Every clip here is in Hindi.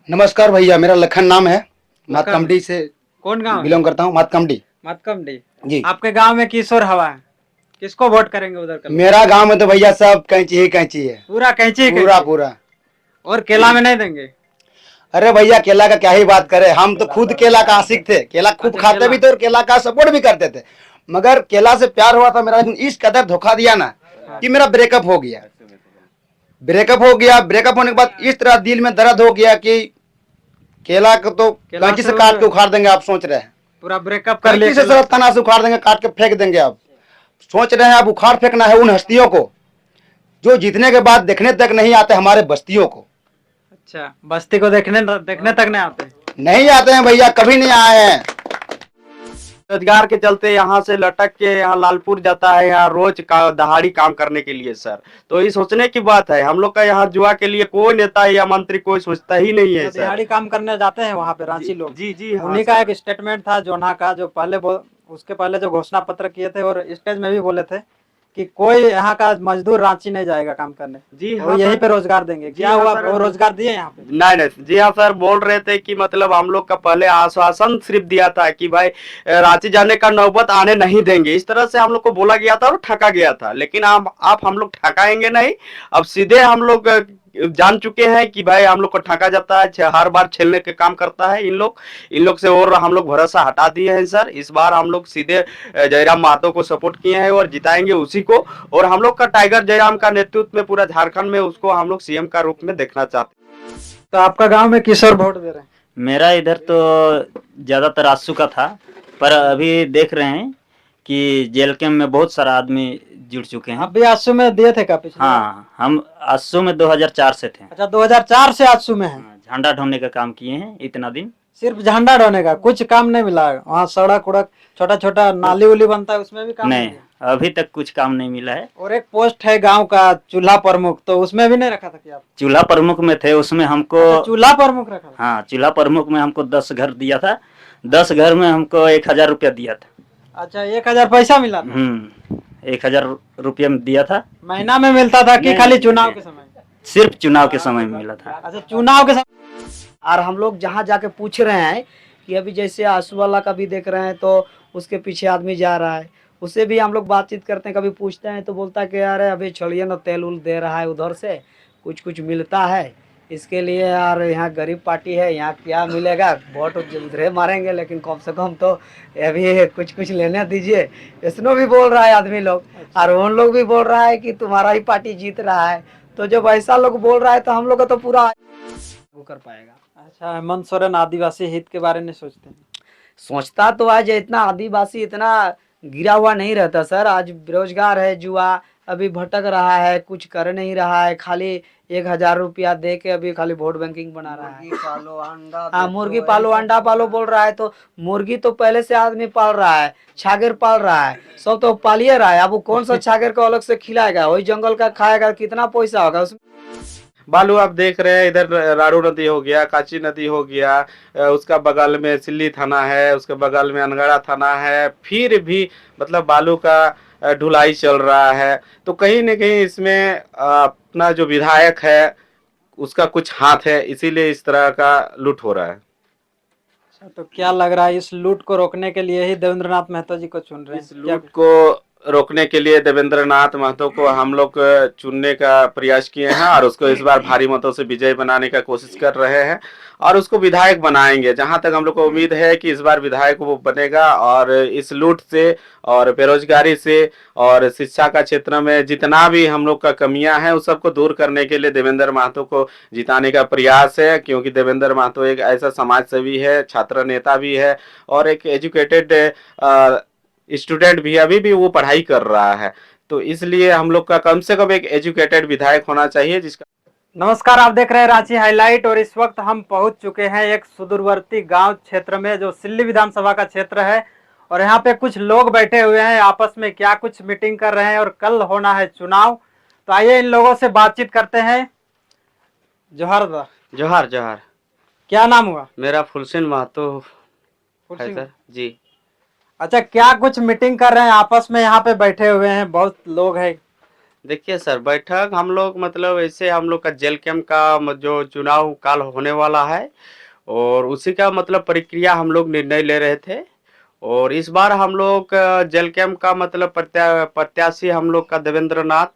नमस्कार भैया, मेरा लखन नाम है। मातकमडी से कौन गांव है? बिलोंग करता हूँ। मातकमडी मतकमडी। जी। आपके गांव में किशोर हवा है, किसको वोट करेंगे उधर कल? मेरा गांव में तो भैया सब कैंची ही कैंची है। पूरा कैंची ही पूरा कैंची। पूरा। और केला में नहीं देंगे? अरे भैया, केला का क्या ही बात करें, हम तो खुद केला का आशिक थे। केला खूब अच्छा, खाते केला। भी थे और केला का सपोर्ट भी करते थे। मगर केला से प्यार हुआ था मेरा, लेकिन इस कदर धोखा दिया ना कि मेरा ब्रेकअप हो गया। ब्रेकअप होने के बाद इस तरह दिल में दर्द हो गया कि केला को तो केला कैंची से से काट के उखाड़ देंगे। आप सोच रहे हैं पूरा ब्रेकअप कर कैंची लिया से तना से उखाड़ देंगे, काट के फेंक देंगे। आप सोच रहे हैं अब उखाड़ फेंकना है उन हस्तियों को जो जीतने के बाद देखने तक नहीं आते, हमारे बस्तियों को। अच्छा, बस्ती को देखने देखने तक नहीं आते? नहीं आते हैं भैया, कभी नहीं आए हैं। रोजगार के चलते यहाँ से लटक के यहाँ लालपुर जाता है, यहाँ रोज का दहाड़ी काम करने के लिए सर। तो ये सोचने की बात है, हम लोग का यहाँ जुआ के लिए कोई नेता या मंत्री कोई सोचता ही नहीं है सर। दिहाड़ी काम करने जाते हैं वहाँ पे रांची लोग। जी जी हाँ उन्हीं का सर। एक स्टेटमेंट था जोना का, जो उसके पहले जो घोषणा पत्र किए थे और स्टेज में भी बोले थे कि कोई यहाँ का मजदूर रांची नहीं जाएगा काम करने, जी और हाँ यहीं सर। पे रोजगार देंगे। क्या हाँ हुआ, सर। वो रोजगार दिए यहाँ पे? नहीं नहीं जी हाँ सर, बोल रहे थे कि मतलब हम लोग का पहले आश्वासन सिर्फ दिया था कि भाई रांची जाने का नौबत आने नहीं देंगे, इस तरह से हम लोग को बोला गया था और ठगा गया था। लेकिन आप हम लोग ठगाएंगे नहीं। अब सीधे हम लोग जान चुके हैं कि भाई हम लोग को ठगा जाता है, हर बार छेलने के काम करता है इन लोग से, और हम लोग भरोसा हटा दिए हैं सर। इस बार हम लोग सीधे जयराम महतो को सपोर्ट किए हैं और जिताएंगे उसी को। और हम लोग का टाइगर जयराम का नेतृत्व में पूरा झारखंड में उसको हम लोग सीएम का रूप में देखना चाहते हैं। तो आपका गांव में किशोर वोट दे रहे हैं? मेरा इधर तो ज़्यादातर आसू का था, पर अभी देख रहे हैं कि जेल कैंप में बहुत सारा आदमी जुड़ चुके हैं। अभी आसू में दिए थे क्या पिछले? हाँ, हम आसू में 2004 से थे। अच्छा, 2004 से आसू में है। झंडा ढोने का काम किए हैं इतना दिन। सिर्फ झंडा ढोने का, कुछ काम नहीं मिला? वहाँ सड़क उड़क, छोटा छोटा नाली उली बनता है, उसमें भी काम नहीं, है? अभी तक कुछ काम नहीं मिला है। और एक पोस्ट है गांव का चूल्हा प्रमुख, तो उसमें भी नहीं रखा था क्या आप? चूल्हा प्रमुख में थे, उसमें हमको अच्छा, चूल्हा प्रमुख रखा था। हाँ, चूल्हा प्रमुख में हमको 10 घर दिया था। 10 घर में हमको 1000 रुपया दिया था। अच्छा, 1000 पैसा मिला था? 1000 रुपया दिया था। महीना में मिलता था कि नहीं, खाली चुनाव के समय? सिर्फ चुनाव के समय में मिला था। अच्छा, चुनाव के समय। और हम लोग जहाँ जाके पूछ रहे हैं कि अभी जैसे आंसू वाला का भी देख रहे हैं तो उसके पीछे आदमी जा रहा है, उससे भी हम लोग बातचीत करते हैं, कभी पूछते हैं तो बोलता है कि यार अभी छोड़िए ना, तेल उल दे रहा है उधर से, कुछ कुछ मिलता है इसके लिए यार, यहाँ गरीब पार्टी है, यहाँ क्या मिलेगा, वोट उधरे मारेंगे, लेकिन कम से कम तो अभी कुछ कुछ लेने दीजिए। इसनो भी बोल रहा है आदमी लोग, और उन लोग भी बोल रहा है कि तुम्हारा ही पार्टी जीत रहा है। तो जब ऐसा लोग बोल रहा है तो हम लोग को तो पूरा वो कर पाएगा। अच्छा, हेमंत सोरेन आदिवासी हित के बारे में सोचते हैं? सोचता तो आज इतना आदिवासी इतना गिरा हुआ नहीं रहता सर। आज बेरोजगार है, जुआ अभी भटक रहा है, कुछ कर नहीं रहा है, खाली 1000 रुपया दे के अभी खाली वोट बैंकिंग बना रहा है। पालो अंडा, हाँ, मुर्गी पालो अंडा पालो बोल रहा है। तो मुर्गी तो पहले से आदमी पाल रहा है, छागर पाल रहा है, सब तो पालिए रहा है। अब वो कौन सा छागर को अलग से खिलाएगा, वही जंगल का खाएगा, कितना पैसा होगा उसमें। बालू आप देख रहे हैं, इधर राड़ू नदी हो गया, काची नदी हो गया, उसका बगल में सिल्ली थाना है, उसके बगल में अनगढ़ा थाना है, फिर भी मतलब बालू का ढुलाई चल रहा है। तो कहीं न कहीं इसमें अपना जो विधायक है उसका कुछ हाथ है, इसीलिए इस तरह का लूट हो रहा है। अच्छा, तो क्या लग रहा है इस लूट को रोकने के लिए ही देवेंद्र नाथ महतो जी को चुन रहे हैं? इस लूट को रोकने के लिए देवेंद्र नाथ महतो को हम लोग चुनने का प्रयास किए हैं और उसको इस बार भारी मतों से विजय बनाने का कोशिश कर रहे हैं और उसको विधायक बनाएंगे। जहां तक हम लोग को उम्मीद है कि इस बार विधायक वो बनेगा और इस लूट से और बेरोजगारी से और शिक्षा का क्षेत्र में जितना भी हम लोग का कमियां हैं उस सबको दूर करने के लिए देवेंद्र महतो को जिताने का प्रयास है। क्योंकि देवेंद्र महतो एक ऐसा समाज सेवी है, छात्र नेता भी है और एक एजुकेटेड स्टूडेंट भी, अभी भी वो पढ़ाई कर रहा है। तो इसलिए हम लोग का कम से कम एक एजुकेटेड विधायक होना चाहिए जिसका। नमस्कार, आप देख रहे हैं रांची हाईलाइट और इस वक्त हम पहुंच चुके हैं एक सुदूरवर्ती गांव क्षेत्र में जो सिल्ली विधानसभा का क्षेत्र है। और यहाँ पे कुछ लोग बैठे हुए हैं, आपस में क्या कुछ मीटिंग कर रहे हैं और कल होना है चुनाव। तो आइए इन लोगों से बातचीत करते हैं। जोहार दा। जोहार जोहार। क्या नाम हुआ? मेरा फुलसेन महतो है फुलसिंह। सर जी। अच्छा, क्या कुछ मीटिंग कर रहे हैं आपस में? यहाँ पे बैठे हुए हैं बहुत लोग हैं, देखिए सर, बैठक हम लोग मतलब ऐसे हम लोग का जेल कैंप का जो चुनाव काल होने वाला है और उसी का मतलब प्रक्रिया हम लोग निर्णय ले रहे थे। और इस बार हम लोग जेल कैंप का मतलब प्रत्याशी हम लोग का देवेंद्र नाथ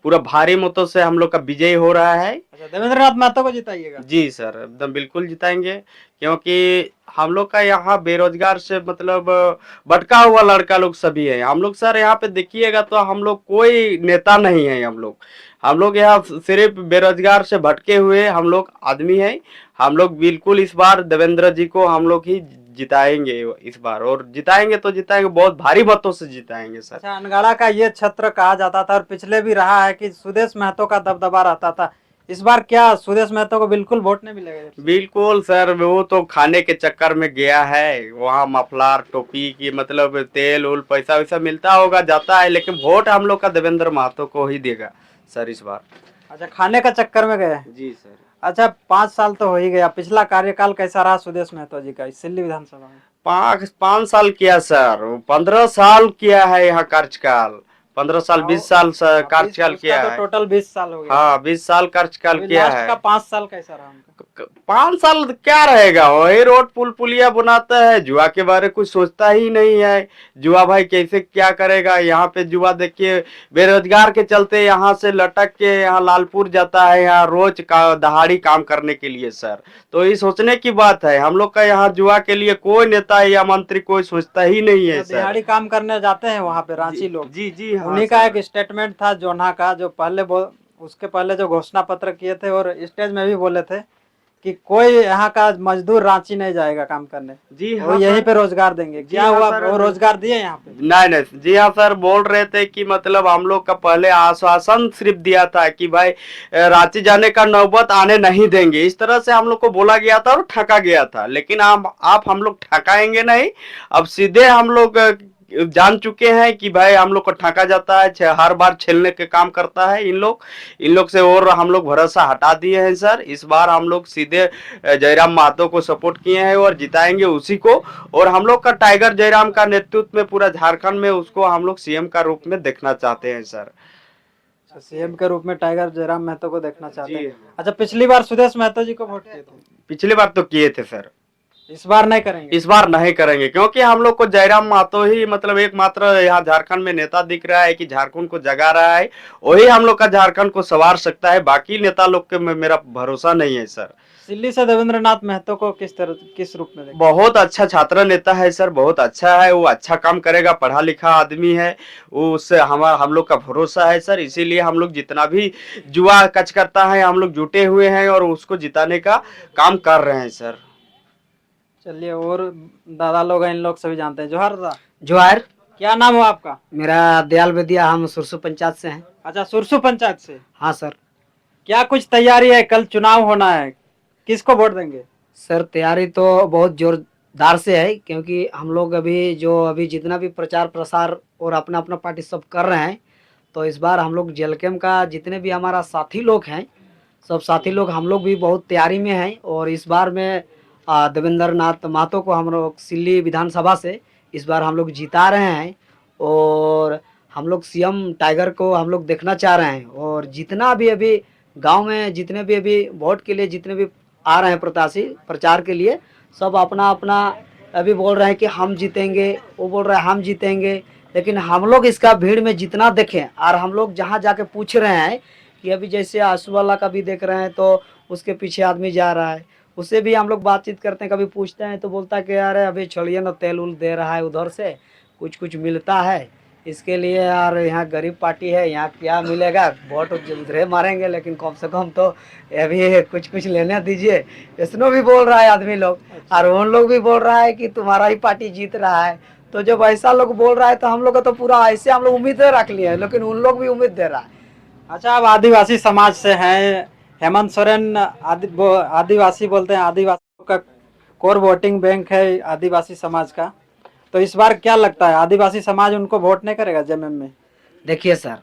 पूरा भारी मतों से हम लोग का विजयी हो रहा है। अच्छा, देवेंद्र नाथ महतो को जिताइएगा। जी सर, एकदम बिल्कुल जिताएंगे, क्योंकि हम लोग का यहाँ बेरोजगार से मतलब भटका हुआ लड़का लोग सभी है। हम लोग सर यहाँ पे देखिएगा तो हम लोग कोई नेता नहीं है। हम लोग यहाँ सिर्फ बेरोजगार से भटके हुए हम लोग आदमी हैं। हम लोग बिल्कुल इस बार देवेंद्र जी को हम लोग ही जिताएंगे इस बार, और जिताएंगे तो जिताएंगे, बहुत भारी मतों से जिताएंगे सर। अच्छा, अनगाड़ा का ये क्षेत्र कहा जाता था और पिछले भी रहा है कि सुदेश महतो का दबदबा रहता था। इस बार क्या सुदेश महतो को बिल्कुल वोट नहीं मिलेगा? बिल्कुल सर, वो तो खाने के चक्कर में गया है। वहाँ मफलर टोपी की मतलब तेल उल पैसा वैसा मिलता होगा, जाता है, लेकिन वोट हम लोग का देवेंद्र महतो को ही देगा सर इस बार। अच्छा, खाने का चक्कर में गए। जी सर। अच्छा, 5 साल तो हो ही गया, पिछला कार्यकाल कैसा रहा सुदेश महतो जी का इस सिल्ली विधानसभा में? 5 साल किया सर, 15 साल किया है यहाँ कार्यकाल। 15 साल 20 साल कार्यकाल किया है। टोटल 20 साल हो गया। हाँ, 20 साल कार्यकाल किया लास्ट है। का 5 साल कैसा रहा उनका? 5 साल क्या रहेगा, वही रोड पुल पुलिया बनाता है, जुआ के बारे में कुछ सोचता ही नहीं है। जुआ भाई कैसे क्या करेगा यहाँ पे? जुआ देखिए, बेरोजगार के चलते यहाँ से लटक के यहाँ लालपुर जाता है, यहाँ रोज का दहाड़ी काम करने के लिए सर। तो ये सोचने की बात है, हम लोग का यहाँ जुआ के लिए कोई नेता या मंत्री कोई सोचता ही नहीं है सर। दिहाड़ी काम करने जाते हैं वहाँ पे रांची लोग। जी जी हाँ उन्हीं का सर। एक स्टेटमेंट था जोन्हा का, जो पहले उसके पहले जो घोषणा पत्र किए थे और स्टेज में भी बोले थे कि कोई यहाँ का मजदूर रांची नहीं जाएगा काम करने, जी वो हाँ यहीं सर। पे रोजगार देंगे। क्या हाँ हुआ, सर। वो रोजगार दिए यहाँ पे? नहीं नहीं, जी हाँ सर, बोल रहे थे कि मतलब हम लोग का पहले आश्वासन सिर्फ दिया था कि भाई रांची जाने का नौबत आने नहीं देंगे, इस तरह से हम लोग को बोला गया था और ठगा गया था। लेकिन आप हम लोग ठगाएंगे नहीं, अब सीधे हम लोग जान चुके हैं कि भाई हम लोग को ठगा जाता है, हर बार छेलने के काम करता है इन लोग से, और हम लोग भरोसा हटा दिए हैं सर। इस बार हम लोग सीधे जयराम महतो को सपोर्ट किए हैं और जिताएंगे उसी को। और हम लोग का टाइगर जयराम का नेतृत्व में पूरा झारखंड में उसको हम लोग सीएम का रूप में देखना चाहते हैं सर। सीएम के रूप में टाइगर जयराम महतो को देखना चाहते जी। हैं। अच्छा, पिछली बार सुदेश महतो जी को वोट किए थे, पिछली बार तो किए थे सर, इस बार नहीं करेंगे? इस बार नहीं करेंगे, क्योंकि हम लोग को जयराम महतो ही मतलब एकमात्र यहाँ झारखंड में नेता दिख रहा है कि झारखंड को जगा रहा है, वही हम लोग का झारखंड को संवार सकता है। बाकी नेता लोग के में मेरा भरोसा नहीं है सर। दिल्ली से देवेंद्र नाथ महतो को किस रूप में देखते? बहुत अच्छा छात्र नेता है सर, बहुत अच्छा है, वो अच्छा काम करेगा, पढ़ा लिखा आदमी है, वो उससे हम लोग का भरोसा है सर। इसीलिए हम लोग जितना भी जुआ कच करता है हम लोग जुटे हुए हैं और उसको जिताने का काम कर रहे हैं सर। चलिए, और दादा लोग हैं, इन लोग सभी जानते हैं। जोहार दादा। जोहार। क्या नाम हो आपका? मेरा दयाल बेदिया, हम सुरसु पंचायत से हैं। अच्छा, सुरसु पंचायत से। हाँ सर। क्या कुछ तैयारी है? कल चुनाव होना है, किसको वोट देंगे? सर तैयारी तो बहुत जोरदार से है, क्योंकि हम लोग अभी जितना भी प्रचार प्रसार और अपना अपना पार्टी सब कर रहे हैं, तो इस बार हम लोग जेल कैंप का जितने भी हमारा साथी लोग हैं, सब साथी लोग हम लोग भी बहुत तैयारी में हैं। और इस बार में देवेंद्र नाथ महतो को हम लोग सिल्ली विधानसभा से इस बार हम लोग जिता रहे हैं, और हम लोग सीएम टाइगर को हम लोग देखना चाह रहे हैं। और जितना भी अभी गांव में जितने भी अभी वोट के लिए जितने भी आ रहे हैं प्रत्याशी प्रचार के लिए, सब अपना अपना अभी बोल रहे हैं कि हम जीतेंगे, वो बोल रहे हैं हम जीतेंगे। लेकिन हम लोग इसका भीड़ में जितना देखें, और हम लोग जहाँ जाके पूछ रहे हैं कि अभी जैसे आंसू वाला का भी देख रहे हैं तो उसके पीछे आदमी जा रहा है, उससे भी हम लोग बातचीत करते हैं, कभी पूछते हैं तो बोलता है कि यार अभी छोड़िए ना, तेल उल दे रहा है उधर से, कुछ कुछ मिलता है इसके लिए यार, यहाँ गरीब पार्टी है, यहाँ क्या मिलेगा, वोट जल्द मारेंगे लेकिन कम से कम तो अभी कुछ कुछ लेने दीजिए। इसनो भी बोल रहा है आदमी लोग, और उन लोग भी बोल रहा है कि तुम्हारा ही पार्टी जीत रहा है। तो जब ऐसा लोग बोल रहा है तो हम लोग का तो पूरा ऐसे हम लोग उम्मीद रख लिए हैं, लेकिन उन लोग भी उम्मीद दे रहा है। अच्छा, आप आदिवासी समाज से हैं, हेमंत सोरेन आदिवासी बोलते हैं, आदिवासी का कोर वोटिंग बैंक है आदिवासी समाज का, तो इस बार क्या लगता है आदिवासी समाज उनको वोट नहीं करेगा जेएमएम में? देखिए सर,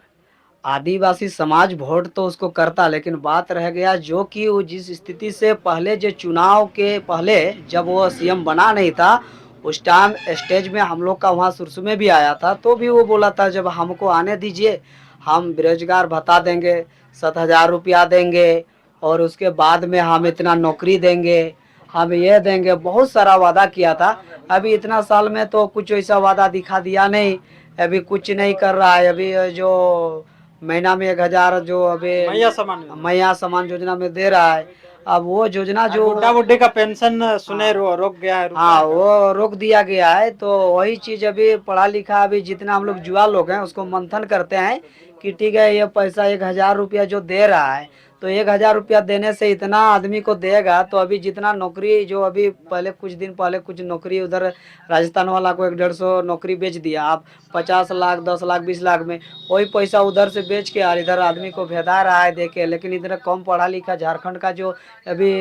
आदिवासी समाज वोट तो उसको करता, लेकिन बात रह गया जो कि वो जिस स्थिति से पहले, जो चुनाव के पहले जब वो सीएम बना नहीं था, उस टाइम स्टेज में हम लोग का वहाँ सुरसु में भी आया था, तो भी वो बोला था जब हमको आने दीजिए, हम बेरोजगार भत्ता देंगे, 7,000 रुपया देंगे, और उसके बाद में हम इतना नौकरी देंगे, हम ये देंगे, बहुत सारा वादा किया था। अभी इतना साल में तो कुछ ऐसा वादा दिखा दिया नहीं, अभी कुछ नहीं कर रहा है। अभी जो महीना में 1,000 जो अभी मैया समान योजना में दे रहा है, अब वो योजना जो बुढ़ा बुढ़ी का पेंशन सुने रोक गया है, हाँ वो रोक दिया गया है। तो वही चीज अभी पढ़ा लिखा अभी जितना हम लोग युवा लोग हैं उसको मंथन करते हैं कि ठीक है ये पैसा 1,000 रुपया जो दे रहा है, तो 1,000 रुपया देने से इतना आदमी को देगा, तो अभी जितना नौकरी जो अभी पहले कुछ दिन पहले कुछ नौकरी उधर राजस्थान वाला को 150 नौकरी बेच दिया, आप 50 लाख 10 लाख 20 लाख में वही पैसा उधर से बेच के और इधर आदमी को भेदा रहा है देके। लेकिन इधर कम पढ़ा लिखा झारखंड का जो अभी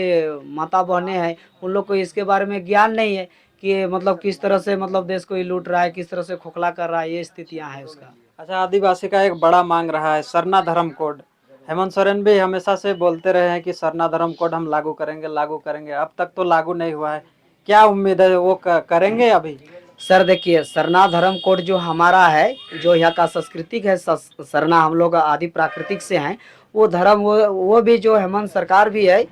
माता बहनें हैं उन लोग को इसके बारे में ज्ञान नहीं है कि मतलब किस तरह से मतलब देश को ये लूट रहा है, किस तरह से खोखला कर रहा है, ये स्थितियां हैं उसका। अच्छा, आदिवासी का एक बड़ा मांग रहा है सरना धर्म कोड। हेमंत सोरेन भी हमेशा से बोलते रहे हैं कि सरना धर्म कोड हम लागू करेंगे, अब तक तो लागू नहीं हुआ है। क्या उम्मीद है वो करेंगे अभी? सर देखिए, सरना धर्म कोड जो हमारा है, जो यहाँ का सांस्कृतिक है, सरना हम लोग आदि प्राकृतिक से हैं, वो धर्म वो भी जो हेमंत सरकार भी है,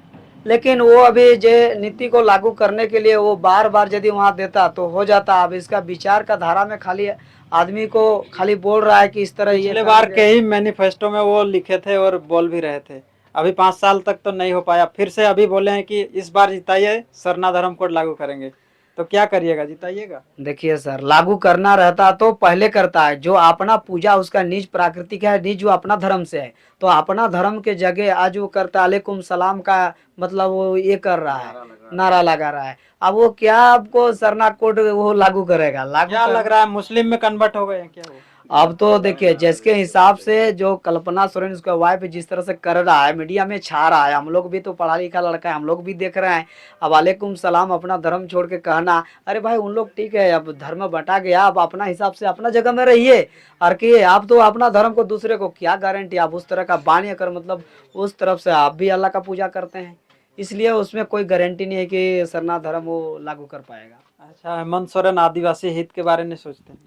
लेकिन वो अभी जो नीति को लागू करने के लिए वो बार बार यदि वहाँ देता तो हो जाता। अब इसका विचार का धारा में खाली आदमी को खाली बोल रहा है कि इस तरह पिछले बार के ही मैनिफेस्टो में वो लिखे थे और बोल भी रहे थे। अभी 5 साल तक तो नहीं हो पाया, फिर से अभी बोले हैं कि इस बार जिताइए सरना धर्म कोड लागू करेंगे। तो क्या करिएगा, जिताइएगा? देखिए सर, लागू करना रहता तो पहले करता है। जो अपना पूजा उसका निज प्राकृतिक है, निज जो अपना धर्म से है, तो अपना धर्म के जगह आज वो करता अलैकुम सलाम का मतलब वो ये कर रहा है, नारा लगा रहा है। अब वो क्या आपको सरना कोड वो लागू करेगा? क्या लग रहा है मुस्लिम में कन्वर्ट हो गए हैं क्या वो? अब तो देखिए जिसके हिसाब से जो कल्पना सोरेन उसका वाइफ जिस तरह से कर रहा है, मीडिया में छा रहा है, हम लोग भी तो पढ़ा लिखा लड़का है, हम लोग भी देख रहे हैं। अब वालेकुम सलाम अपना धर्म छोड़ के कहना, अरे भाई उन लोग ठीक है, अब धर्म बटा गया, आप अपना हिसाब से अपना जगह में रहिए। और कि आप तो अपना धर्म को दूसरे को क्या गारंटी, आप उस तरह का बाणी अगर मतलब उस तरफ से आप भी अल्लाह का पूजा करते हैं, इसलिए उसमें कोई गारंटी नहीं है कि सरना धर्म वो लागू कर पाएगा। अच्छा, हेमंत सोरेन आदिवासी हित के बारे में सोचते हैं?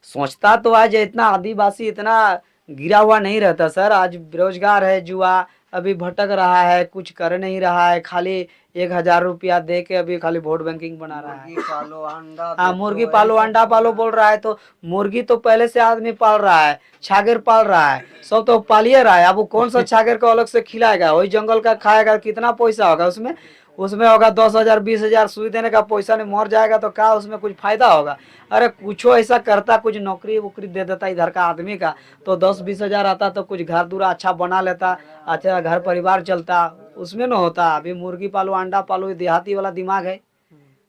सोचता तो आज इतना आदिवासी इतना गिरा हुआ नहीं रहता सर। आज बेरोजगार है, जुआ अभी भटक रहा है, कुछ कर नहीं रहा है, खाली 1,000 रुपया दे के अभी खाली वोट बैंकिंग बना रहा है। हाँ, मुर्गी पालो अंडा पालो बोल रहा है, तो मुर्गी तो पहले से आदमी पाल रहा है, छागर पाल रहा है, सब तो पालिए रहा है। अब वो कौन सा छागर को अलग से खिलाएगा? वही जंगल का खाएगा, कितना पैसा होगा उसमें? उसमें होगा 10,000 20,000, सुई देने का पैसा नहीं, मर जाएगा तो क्या उसमें कुछ फायदा होगा? अरे कुछ ऐसा करता, कुछ नौकरी वोकरी दे देता इधर का आदमी का, तो 10-20 हजार आता तो कुछ घर दूरा अच्छा बना लेता, अच्छा घर परिवार चलता, उसमें न होता। अभी मुर्गी पालो अंडा पालो देहाती वाला दिमाग है,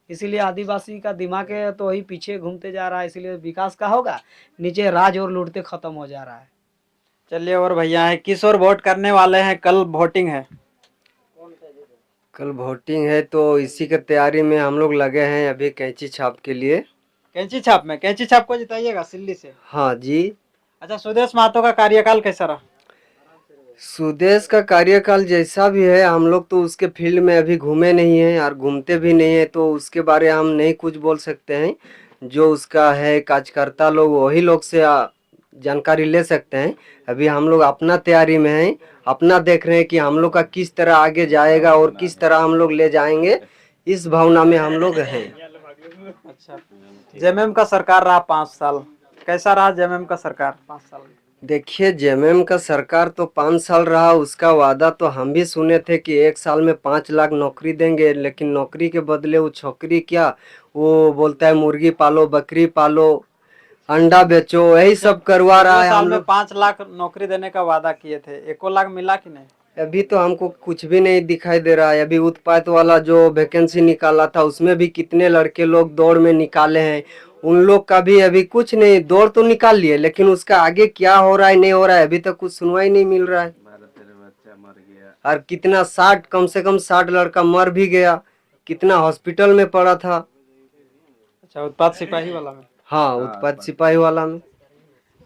इसीलिए आदिवासी का दिमाग है तो वही पीछे घूमते जा रहा है, इसीलिए विकास का होगा, नीचे राज और लूटते खत्म हो जा रहा है। चलिए, और भैया है किस और वोट करने वाले हैं? कल वोटिंग है। कल वोटिंग है तो इसी की तैयारी में हम लोग लगे हैं अभी कैंची छाप के लिए। कैंची छाप में? कैंची छाप को जिताइएगा सिल्ली से? हाँ जी। अच्छा, सुदेश महतो का कार्यकाल कैसा रहा? सुदेश का कार्यकाल जैसा भी है, हम लोग तो उसके फील्ड में अभी घूमे नहीं हैं और घूमते भी नहीं है, तो उसके बारे हम नहीं कुछ बोल सकते हैं। जो उसका है कार्यकर्ता लोग, वही लोग से जानकारी ले सकते हैं। अभी हम लोग अपना तैयारी में हैं, अपना देख रहे हैं कि हम लोग का किस तरह आगे जाएगा और किस तरह हम लोग ले जाएंगे, इस भावना में हम लोग हैं। अच्छा, जेएमएम का सरकार रहा 5 साल, कैसा रहा जेएमएम का सरकार 5 साल? देखिए, जेएमएम का सरकार तो 5 साल रहा, उसका वादा तो हम भी सुने थे कि 1 साल में 5 लाख नौकरी देंगे, लेकिन नौकरी के बदले वो छोकरी क्या, वो बोलता है मुर्गी पालो, बकरी पालो, अंडा बेचो, यही सब करवा रहा है। 2 साल हम में लोग 5 लाख नौकरी देने का वादा किए थे, 1 लाख मिला कि नहीं? अभी तो हमको कुछ भी नहीं दिखाई दे रहा है। अभी उत्पाद वाला जो वैकेंसी निकाला था उसमें भी कितने लड़के लोग दौड़ में निकाले हैं, उन लोग का भी अभी कुछ नहीं, दौड़ तो निकाल लिए, लेकिन उसका आगे क्या हो रहा है नहीं हो रहा है अभी तक कुछ सुनवाई नहीं मिल रहा है। और कितना 60 कम से कम 60 लड़का मर भी गया, कितना हॉस्पिटल में पड़ा था। अच्छा, उत्पाद सिपाही वाला में? हाँ, उत्पाद सिपाही वाला में।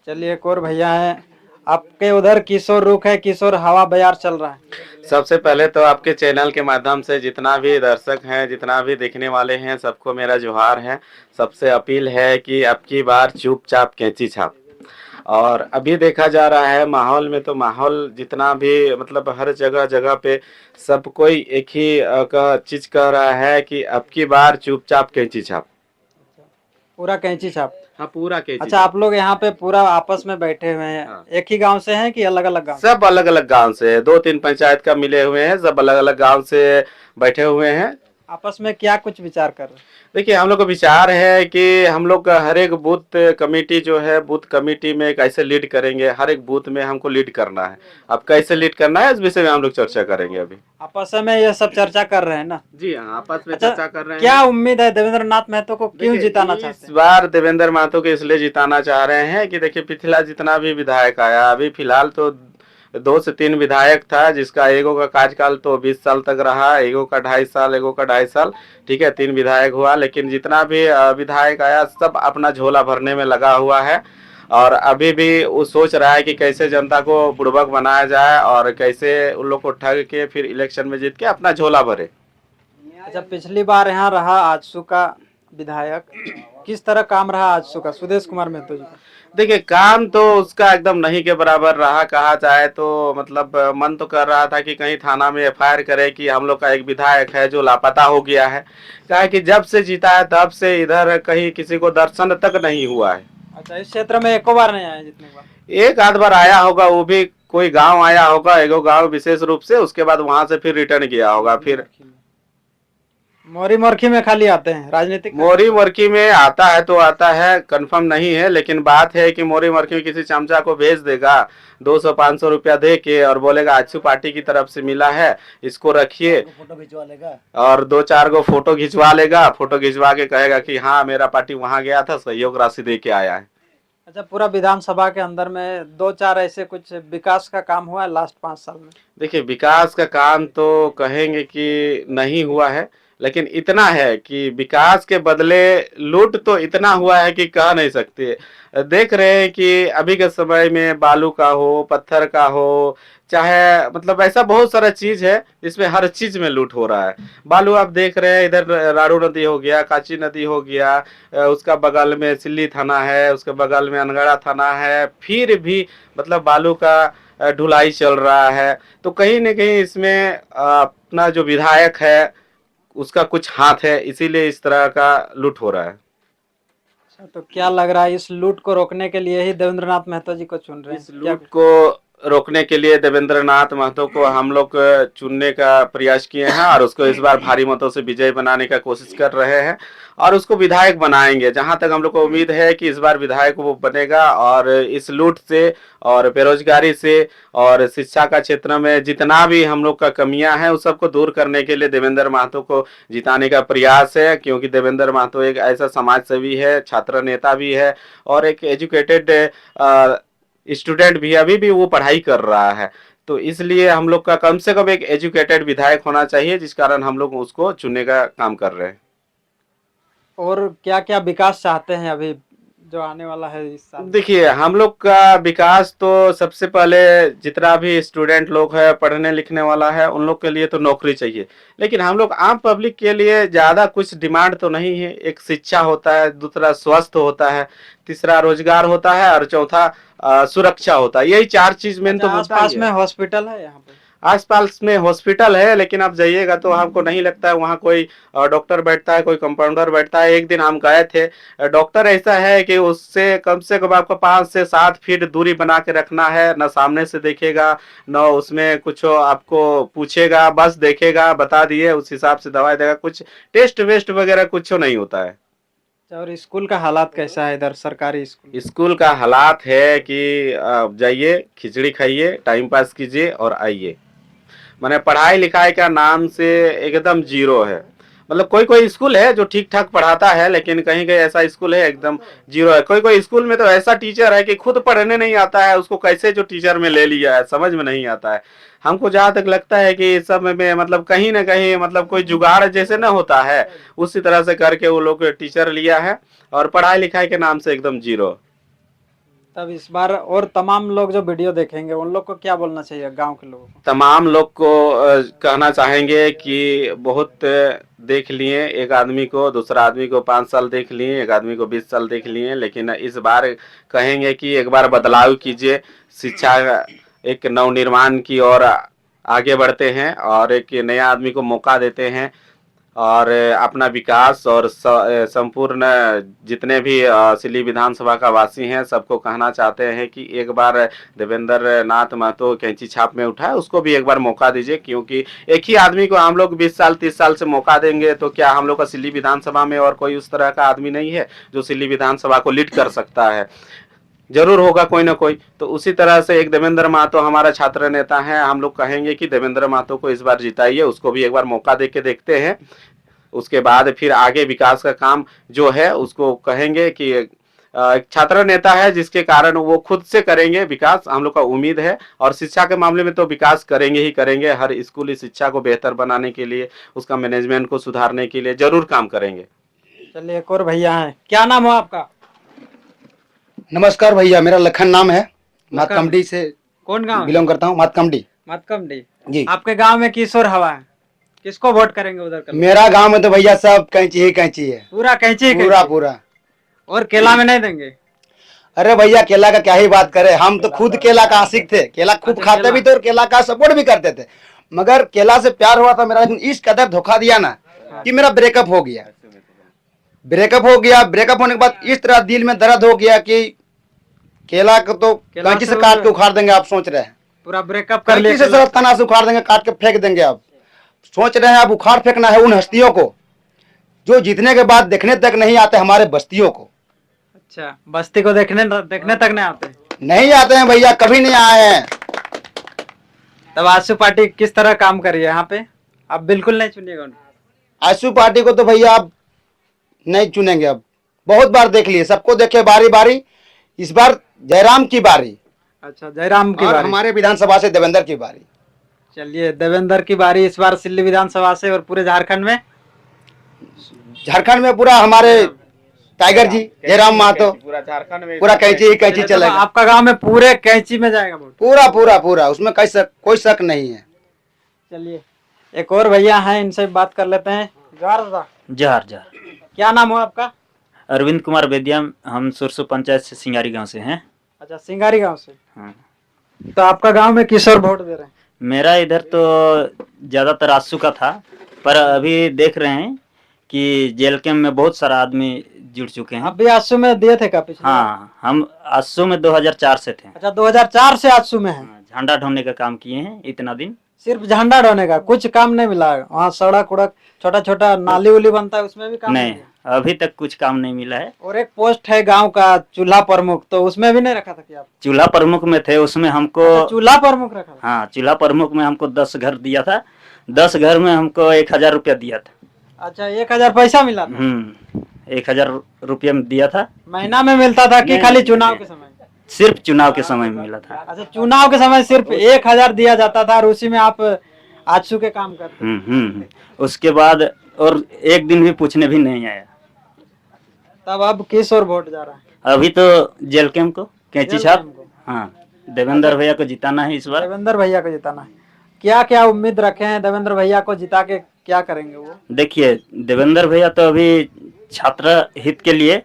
चलिए, एक और भैया है, आपके उधर किशोर रुख है, किशोर हवा बयार चल रहा है। सबसे पहले तो आपके चैनल के माध्यम से जितना भी दर्शक हैं, जितना भी देखने वाले हैं, सबको मेरा जोहार है। सबसे अपील है कि अब की बार चुपचाप कैंची छाप। और अभी देखा जा रहा है माहौल में, तो माहौल जितना भी मतलब हर जगह जगह पे सब कोई एक ही का चीज कह रहा है कि अब की बार चुपचाप कैंची छाप। पूरा कैंची छाप। हाँ, पूरा कैंची अच्छा, आप लोग यहाँ पे पूरा आपस में बैठे हुए हैं, हाँ। एक ही गांव से हैं कि अलग अलग गांव? सब अलग अलग गांव से, 2-3 पंचायत का मिले हुए हैं, सब अलग अलग गांव से बैठे हुए हैं। आपस में क्या कुछ विचार कर रहे हैं? देखिए, हम लोग का विचार है कि हम लोग का हर एक बूथ कमेटी जो है, बूथ कमेटी में कैसे लीड करेंगे, हर एक बूथ में हमको लीड करना है। अब कैसे लीड करना है इस विषय में हम लोग चर्चा करेंगे अभी। आपस में ये सब चर्चा कर रहे हैं ना? जी हाँ, आपस में अच्छा, चर्चा कर रहे हैं। क्या उम्मीद है देवेंद्र नाथ महतो को क्यों देखिए, जिताना इस चाहते हैं? बार देवेंद्र महतो को इसलिए जिताना चाह रहे हैं कि देखिए पिछला जितना भी विधायक आया, अभी फिलहाल तो 2 से 3 विधायक था, जिसका एगो का कार्यकाल तो 20 साल तक रहा, एगो का 2.5 साल, एगो का 2.5 साल, ठीक है, 3 विधायक हुआ। लेकिन जितना भी विधायक आया सब अपना झोला भरने में लगा हुआ है, और अभी भी वो सोच रहा है कि कैसे जनता को बुड़बक बनाया जाए और कैसे उन लोग को ठग के फिर इलेक्शन में जीत के अपना झोला भरे। अच्छा, पिछली बार यहाँ रहा आजसू का विधायक, किस तरह काम रहा आजसू का, सुदेश कुमार महतो जी का? देखिए, काम तो उसका एकदम नहीं के बराबर रहा, कहा जाए तो मतलब मन तो कर रहा था कि कहीं थाना में एफआईआर करे कि हम लोग का एक विधायक है जो लापता हो गया है। कहा कि जब से जीता है तब से इधर कहीं किसी को दर्शन तक नहीं हुआ है। अच्छा, इस क्षेत्र में एको बार नहीं आए जितने बार? एक आध बार आया होगा, वो भी कोई गांव आया होगा, एगो गांव विशेष रूप से, उसके बाद वहां से फिर रिटर्न किया होगा। फिर मोरी मोरखी में खाली आते हैं राजनीतिक? मोरी मरकी में आता है तो आता है, कंफर्म नहीं है, लेकिन बात है कि मोरी मरकी में किसी चमचा को भेज देगा 200-500 रुपया दे के और बोलेगा आजसू पार्टी की तरफ से मिला है, इसको रखिए, फोटो खिंचवा लेगा और 2-4 गो फोटो खिंचवा लेगा, फोटो खिंचवा के कहेगा कि हाँ मेरा पार्टी वहां गया था, सहयोग राशि दे के आया है। अच्छा, पूरा विधानसभा के अंदर में 2-4 ऐसे कुछ विकास का काम हुआ है लास्ट 5 साल में? देखिए, विकास का काम तो कहेंगे कि नहीं हुआ है, लेकिन इतना है कि विकास के बदले लूट तो इतना हुआ है कि कह नहीं सकते। देख रहे हैं कि अभी के समय में बालू का हो, पत्थर का हो, चाहे मतलब ऐसा बहुत सारा चीज है जिसमें हर चीज में लूट हो रहा है। बालू आप देख रहे हैं, इधर राड़ू नदी हो गया, काची नदी हो गया, उसका बगल में सिल्ली थाना है, उसके बगल में अनगढ़ा थाना है, फिर भी मतलब बालू का ढुलाई चल रहा है। तो कहीं न कहीं इसमें अपना जो विधायक है उसका कुछ हाथ है, इसीलिए इस तरह का लूट हो रहा है। अच्छा, तो क्या लग रहा है इस लूट को रोकने के लिए ही देवेंद्र नाथ महतो जी को चुन रहे हैं? इस लूट को रोकने के लिए देवेंद्र नाथ महतो को हम लोग चुनने का प्रयास किए हैं, और उसको इस बार भारी मतों से विजय बनाने का कोशिश कर रहे हैं, और उसको विधायक बनाएंगे। जहां तक हम लोग को उम्मीद है कि इस बार विधायक वो बनेगा, और इस लूट से और बेरोजगारी से और शिक्षा का क्षेत्र में जितना भी हम लोग का कमियां हैं उस सबको दूर करने के लिए देवेंद्र महतो को जिताने का प्रयास है। क्योंकि देवेंद्र महतो एक ऐसा समाज सेवी है, छात्र नेता भी है, और एक एजुकेटेड स्टूडेंट भी, अभी भी वो पढ़ाई कर रहा है। तो इसलिए हम लोग का कम से कम एक एजुकेटेड विधायक होना चाहिए, जिस कारण हम लोग उसको चुनने का काम कर रहे हैं। और क्या क्या विकास चाहते हैं अभी जो आने वाला है इस साल? देखिए, हम लोग का विकास तो सबसे पहले जितना भी स्टूडेंट लोग है, पढ़ने लिखने वाला है, उन लोग के लिए तो नौकरी चाहिए। लेकिन हम लोग आम पब्लिक के लिए ज़्यादा कुछ डिमांड तो नहीं है। एक शिक्षा होता है, दूसरा स्वास्थ्य होता है, तीसरा रोजगार होता है, और चौथा सुरक्षा होता है। यही 4 चीज मेन तो होता आसपास ही में है। हॉस्पिटल है यहाँ पे? आसपास में हॉस्पिटल है, लेकिन आप जाइएगा तो हमको नहीं लगता है वहाँ कोई डॉक्टर बैठता है, कोई कंपाउंडर बैठता है। एक दिन हम गए थे, डॉक्टर ऐसा है कि उससे कम आपको 5 से 7 फीट दूरी बना के रखना है, न सामने से देखेगा, न उसमें कुछ आपको पूछेगा, बस देखेगा, बता दिए उस हिसाब से दवाई देगा, कुछ टेस्ट वेस्ट वगैरह कुछ नहीं होता है। और स्कूल का हालात कैसा है इधर सरकारी स्कूल? स्कूल का हालात है कि आप जाइए, खिचड़ी खाइए, टाइम पास कीजिए और आइए। माने पढ़ाई लिखाई का नाम से एकदम जीरो है। मतलब कोई कोई स्कूल है जो ठीक ठाक पढ़ाता है, लेकिन कहीं कहीं ऐसा स्कूल है एकदम जीरो है। कोई कोई स्कूल में तो ऐसा टीचर है कि खुद पढ़ने नहीं आता है, उसको कैसे जो टीचर में ले लिया है समझ में नहीं आता है। हमको जहाँ तक लगता है कि इस सब में मतलब कहीं ना कहीं मतलब कोई जुगाड़ जैसे ना होता है, उसी तरह से करके वो लोग टीचर लिया है, और पढ़ाई लिखाई के नाम से एकदम जीरो। तब इस बार और तमाम लोग जो वीडियो देखेंगे उन लोग को क्या बोलना चाहिए, गांव के लोगों को? तमाम लोग को कहना चाहेंगे कि बहुत देख लिए, एक आदमी को, दूसरा आदमी को 5 साल देख लिए, एक आदमी को 20 साल देख लिए, लेकिन इस बार कहेंगे कि एक बार बदलाव कीजिए, शिक्षा एक नवनिर्माण की ओर आगे बढ़ते हैं और एक नया आदमी को मौका देते हैं और अपना विकास और संपूर्ण जितने भी सिल्ली विधानसभा का वासी हैं सबको कहना चाहते हैं कि एक बार देवेंद्र नाथ महतो कैंची छाप में उठाए, उसको भी एक बार मौका दीजिए, क्योंकि एक ही आदमी को हम लोग 20 साल 30 साल से मौका देंगे तो क्या हम लोग का सिल्ली विधानसभा में और कोई उस तरह का आदमी नहीं है जो सिल्ली विधानसभा को लीड कर सकता है? जरूर होगा कोई ना कोई। तो उसी तरह से एक देवेंद्र महतो हमारा छात्र नेता है, हम लोग कहेंगे कि देवेंद्र महतो को इस बार जिताइए, उसको भी एक बार मौका दे के देखते हैं, उसके बाद फिर आगे विकास का काम जो है उसको कहेंगे कि एक छात्र नेता है जिसके कारण वो खुद से करेंगे विकास, हम लोग का उम्मीद है। और शिक्षा के मामले में तो विकास करेंगे ही करेंगे, हर स्कूली शिक्षा को बेहतर बनाने के लिए, उसका मैनेजमेंट को सुधारने के लिए जरूर काम करेंगे। चलिए एक और भैया हैं, क्या नाम हो आपका? नमस्कार भैया, मेरा लखन नाम है, मातकमडी से कौन गाँव? बिलोंग करता हूँ, मातकमडी मातकमडी जी। आपके गांव में किस और हवा है, किसको वोट करेंगे उधर का? मेरा गांव में तो भैया सब कैंची ही कैंची है, पूरा कैंची ही पूरा कैंची। पूरा। और केला में नहीं देंगे? अरे भैया केला का क्या ही बात करे, हम तो खुद केला का आशिक थे, केला खूब अच्छा, खाते केला। भी थे और केला का सपोर्ट भी करते थे, मगर केला से प्यार हुआ था मेरा, लेकिन इस कदर धोखा दिया ना कि मेरा ब्रेकअप हो गया। ब्रेकअप होने के बाद इस तरह दिल में दर्द हो गया कि केला को तो केला कैंची से तो- काट के उखाड़ देंगे, आप सोच रहे हैं पूरा ब्रेकअप कर कैंची लिया से केला। सब तना से उखाड़ देंगे, काट के फेंक देंगे। आप सोच रहे हैं अब उखाड़ फेंकना है उन हस्तियों को जो जीतने के बाद देखने तक नहीं आते हमारे बस्तियों को। अच्छा, बस्ती को देखने तक नहीं आते? नहीं आते हैं भैया, कभी नहीं आए हैं। तब आशु पार्टी किस तरह काम करी है यहाँ पे? अब बिल्कुल नहीं चुनिएगा उनको? आशु पार्टी को तो भैया आप नहीं चुनेंगे, अब बहुत बार देख लिए, सबको देखे बारी बारी, इस बार जयराम की बारी अच्छा, जयराम की और बारी। हमारे विधानसभा से देवेंद्र की बारी। चलिए, देवेंद्र की बारी इस बार सिल्ली विधानसभा से और पूरे झारखंड में? झारखंड में पूरा हमारे टाइगर जी जयराम महतो, पूरा झारखंड में पूरा कैंची ही कैंची चलिए, तो चलेगा, आपका गांव में पूरे कैंची में जाएगा वोट? पूरा पूरा पूरा, उसमें कोई शक नहीं है। चलिए एक और भैया हैं, इनसे बात कर लेते हैं। जोहार दादा, जहर जहर क्या नाम हो आपका? अरविंद कुमार बेदिया, हम सुरसु पंचायत से सिंगारी गांव से हैं। अच्छा, सिंगारी गांव से। हाँ। तो आपका गांव में किस और वोट दे रहे हैं? मेरा इधर तो ज़्यादातर आसू का था, पर अभी देख रहे हैं कि जेल कैम्प में बहुत सारा आदमी जुड़ चुके हैं। अभी आसू में दिए थे क्या पिछले? हाँ, हम आसू में 2004 से थे। अच्छा, 2004 से आसू में है। हाँ, झंडा ढोने का काम किए हैं इतना दिन। सिर्फ झंडा ढोने का, कुछ काम नहीं मिला? वहाँ सड़क उड़क छोटा छोटा नाली उली बनता है, उसमें भी काम नहीं, मिला? अभी तक कुछ काम नहीं मिला है। और एक पोस्ट है गांव का चूल्हा प्रमुख, तो उसमें भी नहीं रखा था क्या आप? चूल्हा प्रमुख में थे, उसमें हमको अच्छा, चूल्हा प्रमुख रखा था। हाँ, चूल्हा प्रमुख में हमको 10 घर दिया था। 10 घर में हमको 1000 रुपया दिया था। अच्छा, 1000 पैसा मिला था? 1000 रुपया में दिया था। महीना में मिलता था कि खाली चुनाव के समय? सिर्फ चुनाव के समय में मिला था। अच्छा, चुनाव के समय सिर्फ 1000 दिया जाता था और उसी में आप आजसू के काम करते? उसके बाद और एक दिन भी पूछने भी नहीं आया। तब अब किस और वोट जा रहा है? अभी तो जेल कैम्प को, कैंची जेल छाप। कैम्प को। हाँ, देवेंद्र भैया को जिताना है इस बार। देवेंद्र भैया को जिताना है। क्या क्या उम्मीद रखे हैं देवेंद्र भैया को जिता के, क्या करेंगे वो? देखिए, देवेंद्र भैया तो अभी छात्र हित के लिए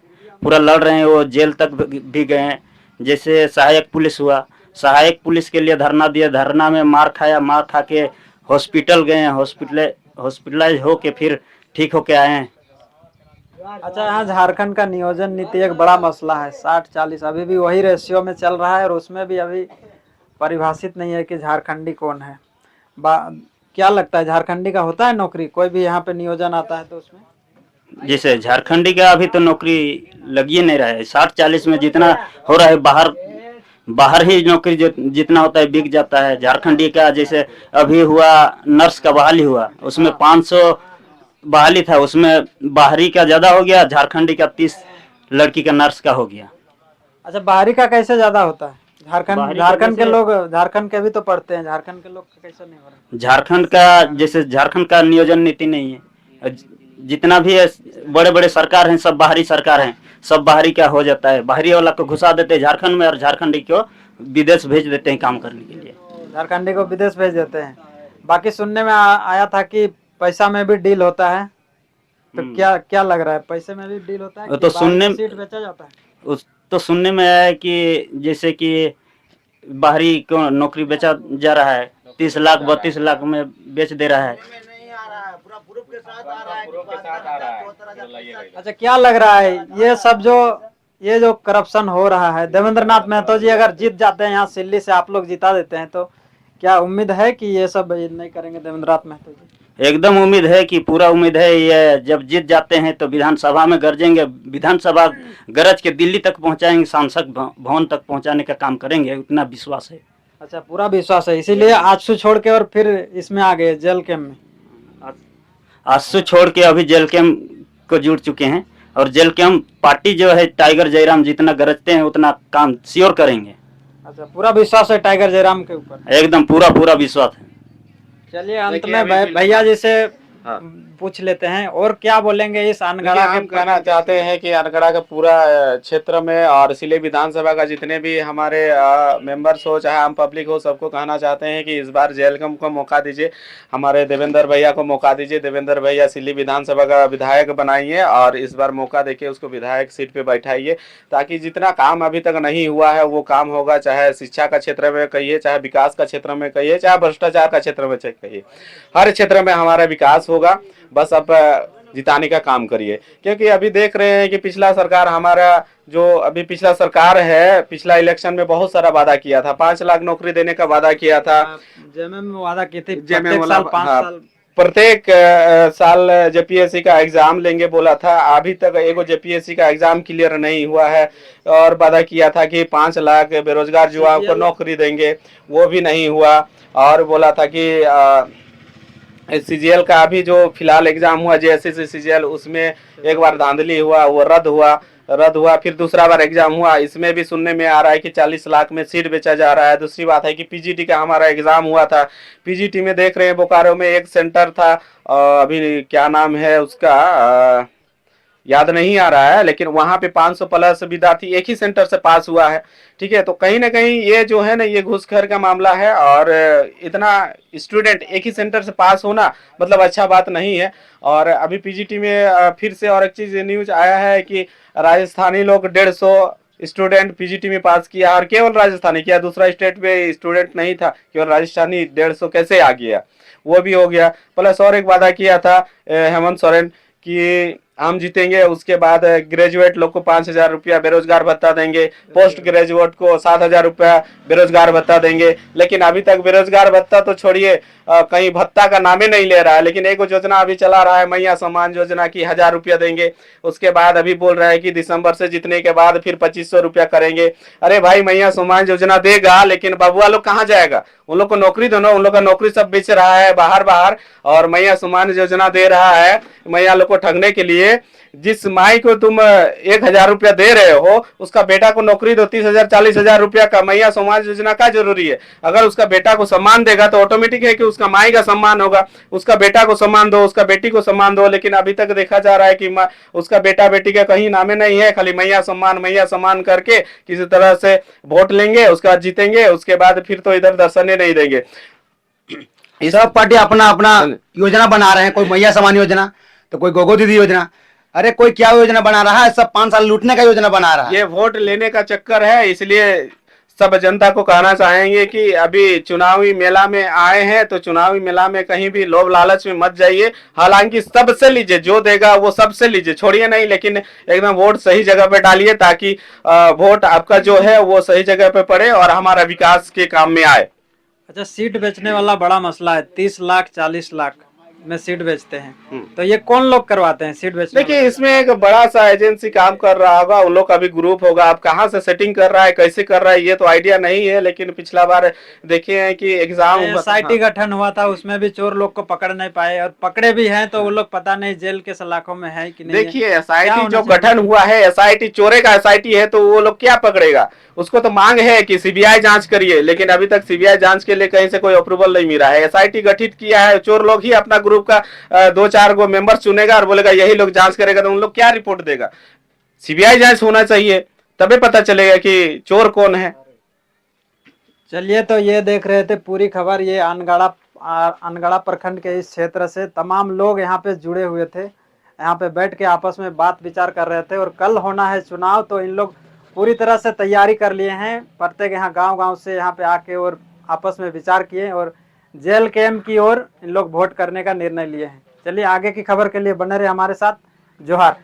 पूरा लड़ रहे हैं, वो जेल तक भी गए हैं। जैसे सहायक पुलिस हुआ, सहायक पुलिस के लिए धरना दिया, धरना में मार खाया, मार खा के हॉस्पिटल गए हैं, हॉस्पिटलाइज होके फिर ठीक होके आए हैं। अच्छा, यहाँ झारखंड का नियोजन नीति एक बड़ा मसला है, 60-40 अभी भी वही रेशियो में चल रहा है और उसमें भी अभी परिभाषित नहीं है कि झारखंडी कौन है। क्या लगता है, झारखंडी का होता है नौकरी? कोई भी यहाँ पे नियोजन आता है तो उसमें? जैसे झारखंडी का अभी तो नौकरी लगी नहीं रहा है। 60-40 में जितना हो रहा है, बाहर ही नौकरी जितना होता है बिक जाता है। झारखंडी का जैसे अभी हुआ नर्स का बहाली हुआ, उसमें 500 बहाली था, उसमें बाहरी का ज्यादा हो गया, झारखंडी का 30 लड़की का नर्स का हो गया। अच्छा, बाहरी का कैसे ज्यादा होता है? बाहरी का झारखंड के जैसे- लोग, झारखंड के भी तो पढ़ते हैं, झारखंड के लोग का कैसे नहीं हो रहा? झारखंड का जैसे झारखंड का नियोजन नीति नहीं है। जितना भी बड़े बड़े सरकार हैं सब बाहरी सरकार हैं, सब बाहरी क्या हो जाता है, बाहरी वाला को घुसा देते हैं झारखंड में और झारखंडी को विदेश भेज देते हैं काम करने के लिए। झारखंडी को विदेश भेज देते हैं। बाकी सुनने में आया था कि पैसा में भी डील होता है, तो क्या क्या लग रहा है, पैसे में भी डील होता है वो कि तो बाहर सुनने की सीट बेचा जाता है? उस तो सुनने में आया है कि जैसे कि बाहरी को नौकरी बेचा जा रहा है, 30 लाख 32 लाख में बेच दे रहा है। अच्छा, क्या लग रहा है ये जो करप्शन हो रहा है, देवेंद्र नाथ महतो जी अगर जीत जाते हैं यहाँ सिल्ली से, आप लोग जिता देते हैं, तो क्या उम्मीद है कि ये सब नहीं करेंगे देवेंद्र नाथ महतो जी? एकदम उम्मीद है कि पूरा उम्मीद है, ये जब जीत जाते हैं तो विधानसभा में गरजेंगे, विधानसभा गरज के दिल्ली तक पहुंचाएंगे, सांसद भवन तक पहुंचाने का काम करेंगे, उतना विश्वास है। अच्छा, पूरा विश्वास है, इसीलिए आजसू छोड़ के और फिर इसमें आ गए जेल कैम्प में। आजसू छोड़ के अभी जेल कैम्प को जुड़ चुके हैं, और जेल कैम्प पार्टी जो है टाइगर जयराम जितना गरजते हैं उतना काम श्योर करेंगे। अच्छा, पूरा विश्वास है टाइगर जयराम के ऊपर? एकदम पूरा विश्वास है। चलिए, अंत में भैया जी से पूछ लेते हैं, और क्या बोलेंगे इस अनगढ़ा के? हम कहना चाहते हैं कि अनगढ़ा का पूरा क्षेत्र में और सिले विधानसभा का जितने भी हमारे मेंबर्स हो, चाहे आम पब्लिक हो, सबको कहना चाहते हैं कि इस बार जेल कैम्प को मौका दीजिए, हमारे देवेंद्र भैया को मौका दीजिए। देवेंद्र भैया सिल्ली विधानसभा का विधायक बनाइए और इस बार मौका देके उसको विधायक सीट पे बैठाइए, ताकि जितना काम अभी तक नहीं हुआ है वो काम होगा, चाहे शिक्षा का क्षेत्र में कहिए, चाहे विकास का क्षेत्र में कहिए, चाहे भ्रष्टाचार का क्षेत्र में कहिए, हर क्षेत्र में हमारा विकास होगा। बस अब जिताने का काम करिए, क्योंकि अभी देख रहे हैं कि पिछला सरकार हमारा जो अभी पिछला सरकार है, पिछला इलेक्शन में बहुत सारा वादा किया था, 5 लाख नौकरी देने का वादा किया था, जेएमएम में वादा की थी, जेएमएम प्रत्येक साल 5 साल प्रत्येक साल जेपीएससी का एग्जाम लेंगे बोला था, अभी तक एगो जेपीएससी का एग्जाम क्लियर नहीं हुआ है, और वादा किया था कि 5 लाख बेरोजगार युवाओं को नौकरी देंगे, वो भी नहीं हुआ। और बोला था कि सीजीएल का अभी जो फिलहाल एग्जाम हुआ जेएससी सीजीएल, उसमें एक बार धांधली हुआ, वो रद्द हुआ, फिर दूसरा बार एग्जाम हुआ, इसमें भी सुनने में आ रहा है कि 40 लाख में सीट बेचा जा रहा है। दूसरी बात है कि पीजीटी का हमारा एग्जाम हुआ था, पीजीटी में देख रहे हैं बोकारो में एक सेंटर था, अभी क्या नाम है उसका याद नहीं आ रहा है, लेकिन वहां पे 500 प्लस विद्यार्थी एक ही सेंटर से पास हुआ है। ठीक है, तो कहीं ना कहीं ये जो है ना, ये घूसखोर का मामला है, और इतना स्टूडेंट एक ही सेंटर से पास होना मतलब अच्छा बात नहीं है। और अभी पीजीटी में फिर से और एक चीज न्यूज आया है कि राजस्थानी लोग 150 स्टूडेंट पीजीटी में पास किया, और केवल राजस्थानी किया, दूसरा स्टेट में स्टूडेंट नहीं था, केवल राजस्थानी 150 कैसे आ गया, वो भी हो गया। प्लस और एक वादा किया था हेमंत सोरेन कि हम जीतेंगे उसके बाद ग्रेजुएट लोग को 5,000 रुपया बेरोजगार भत्ता देंगे, पोस्ट ग्रेजुएट को 7,000 रुपया बेरोजगार भत्ता देंगे, लेकिन अभी तक बेरोजगार भत्ता तो छोड़िए, कहीं भत्ता का नाम ही नहीं ले रहा है। लेकिन एक योजना अभी चला रहा है, मैया सम्मान योजना की 1,000 रुपया देंगे, उसके बाद अभी बोल रहे हैं कि दिसंबर से जीतने के बाद फिर 2,500 रुपया करेंगे। अरे भाई, मैया सम्मान योजना देगा, लेकिन बबुआ लोग कहाँ जाएगा? उन लोग को नौकरी दो ना, उन लोग का नौकरी सब बेच रहा है बाहर, और मैया सम्मान योजना दे रहा है मैया लोग को ठगने के लिए। जिस माई को तुम 1,000 रुपया दे रहे हो, उसका बेटा को नौकरी दो 30,000 40,000 रुपया का। मैया समाज योजना का जरूरी है? अगर उसका बेटा को सम्मान देगा तो ऑटोमेटिक है कि उसका माई का सम्मान होगा, उसका बेटा को सम्मान दो, उसका बेटी को सम्मान दो। लेकिन अभी तक देखा जा रहा है कि उसका बेटा बेटी का कहीं नामे नहीं है, खाली मैया सम्मान करके किसी तरह से वोट लेंगे, उसके बाद जीतेंगे, उसके बाद फिर तो इधर दर्शन नहीं देंगे। सब पार्टी अपना अपना योजना बना रहे हैं, कोई मैया सम्मान योजना तो कोई गोगो दीदी योजना, अरे कोई क्या योजना बना रहा है, सब 5 साल लूटने का योजना बना रहा है। ये वोट लेने का चक्कर है, इसलिए सब जनता को कहना चाहेंगे कि अभी चुनावी मेला में आए हैं तो चुनावी मेला में कहीं भी लोभ लालच में मत जाइए। हालांकि सबसे लीजिए, जो देगा वो सबसे लीजिए, छोड़िए नहीं, लेकिन एकदम वोट सही जगह पे डालिए, ताकि वोट आपका जो है वो सही जगह पे पड़े और हमारा विकास के काम में आए। अच्छा, सीट बेचने वाला बड़ा मसला है, 30 लाख 40 लाख में सीट बेचते हैं, तो ये कौन लोग करवाते हैं सीट बेचने? देखिए, इसमें एक बड़ा सा एजेंसी काम कर रहा होगा, उन लोग का भी ग्रुप होगा। अब कहाँ से सेटिंग कर रहा है, कैसे कर रहा है, ये तो आइडिया नहीं है। लेकिन पिछला बार देखे हैं कि एग्जाम एसआईटी गठन हुआ था, उसमें भी चोर लोग को पकड़ नहीं पाए, और पकड़े भी हैं तो वो लोग पता नहीं जेल के सलाखों में है कि नहीं। देखिए, एसआईटी जो गठन हुआ है, एसआईटी चोरे का एसआईटी है, तो वो लोग क्या पकड़ेगा? उसको तो मांग है कि सीबीआई जांच करिए, लेकिन अभी तक सीबीआई जांच के लिए कहीं से कोई अप्रूवल नहीं मिला है। एसआईटी गठित किया है, चोर लोग ही अपना ग्रुप ग्रुप का 2-4 गो मेंबर चुनेगा और बोलेगा यही लोग जांच करेगा, तो उन लोग क्या रिपोर्ट देगा? सीबीआई जांच होना चाहिए, तभी पता चलेगा कि चोर कौन है। चलिए, तो ये देख रहे थे पूरी खबर, ये अनगढ़ा प्रखंड के इस क्षेत्र से तमाम लोग यहाँ पे जुड़े हुए थे, यहाँ पे बैठ के आपस में बात विचार कर रहे थे। और कल होना है चुनाव, तो इन लोग पूरी तरह से तैयारी कर लिए हैं। प्रत्येक यहाँ गांव से यहाँ पे आके और आपस में विचार किए और जेल कैम्प की ओर इन लोग वोट करने का निर्णय लिए हैं। चलिए, आगे की खबर के लिए बने रहे हमारे साथ। जोहार।